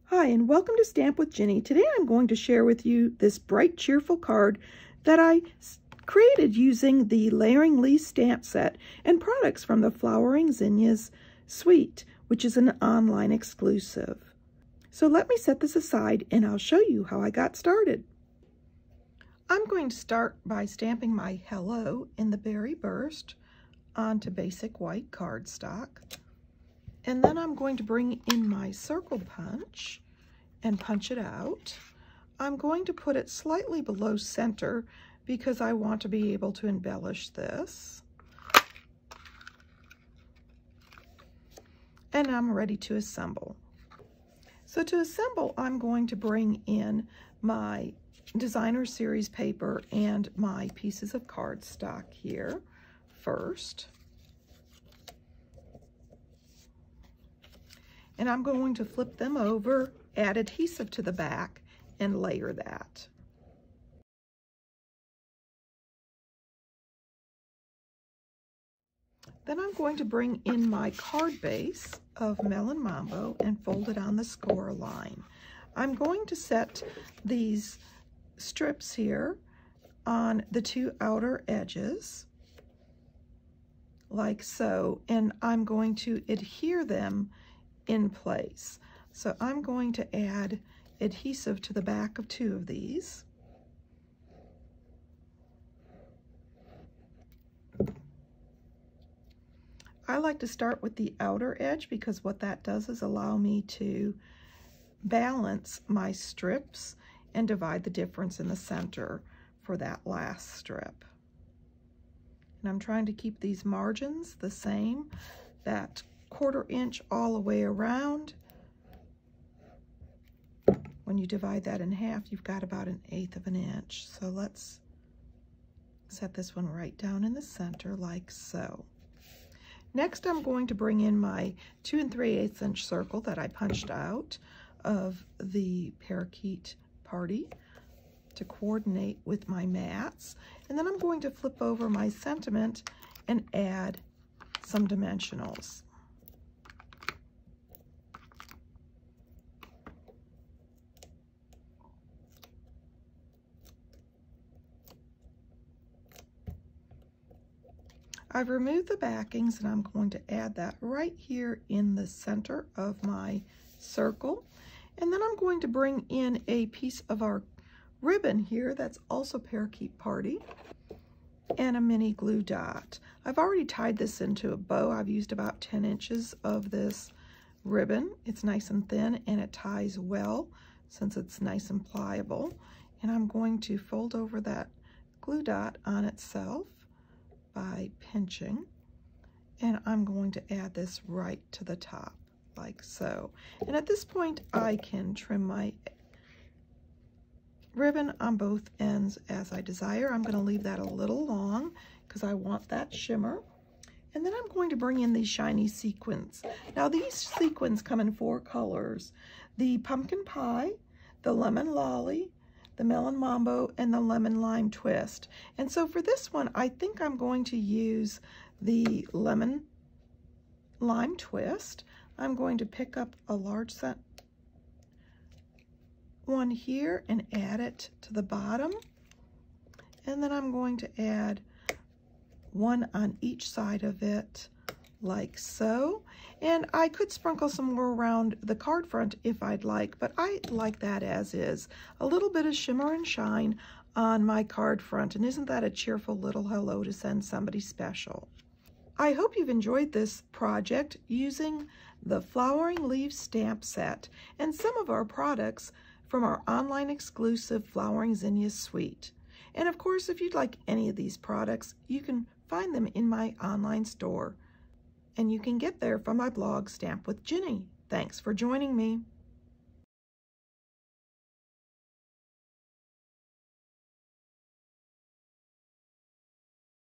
Hi, and welcome to Stamp with Ginny. Today I'm going to share with you this bright, cheerful card that I created using the Layering Leaves stamp set and products from the Flowering Zinnias suite, which is an online exclusive. So let me set this aside and I'll show you how I got started. I'm going to start by stamping my hello in the Berry Burst onto basic white cardstock. And then I'm going to bring in my circle punch and punch it out. I'm going to put it slightly below center because I want to be able to embellish this. And I'm ready to assemble. So to assemble, I'm going to bring in my designer series paper and my pieces of cardstock here first. And I'm going to flip them over, add adhesive to the back, and layer that. Then I'm going to bring in my card base of Melon Mambo and fold it on the score line. I'm going to set these strips here on the two outer edges, like so, and I'm going to adhere them in place. So I'm going to add adhesive to the back of two of these. I like to start with the outer edge because what that does is allow me to balance my strips and divide the difference in the center for that last strip. And I'm trying to keep these margins the same, that 1/4 inch all the way around. When you divide that in half, you've got about 1/8 of an inch. So let's set this one right down in the center like so. Next, I'm going to bring in my 2 3/8 inch circle that I punched out of the parakeet party to coordinate with my mats. And then I'm going to flip over my sentiment and add some dimensionals. I've removed the backings and I'm going to add that right here in the center of my circle. And then I'm going to bring in a piece of our ribbon here that's also Parakeet Party and a mini glue dot. I've already tied this into a bow. I've used about 10 inches of this ribbon. It's nice and thin and it ties well since it's nice and pliable. And I'm going to fold over that glue dot on itself by pinching, and I'm going to add this right to the top like so. And at this point I can trim my ribbon on both ends as I desire. I'm going to leave that a little long because I want that shimmer. And then I'm going to bring in these shiny sequins. Now these sequins come in 4 colors: the pumpkin pie, the lemon lolly, the melon mambo, and the lemon lime twist. And so for this one, I think I'm going to use the lemon lime twist. I'm going to pick up a large set one here and add it to the bottom. And then I'm going to add one on each side of it like so. And I could sprinkle some more around the card front if I'd like, but I like that as is. A little bit of shimmer and shine on my card front, and isn't that a cheerful little hello to send somebody special? I hope you've enjoyed this project using the Flowering Leaves stamp set and some of our products from our online exclusive Flowering Zinnias suite. And of course, if you'd like any of these products, you can find them in my online store. And you can get there from my blog, Stamp with Ginny. Thanks for joining me.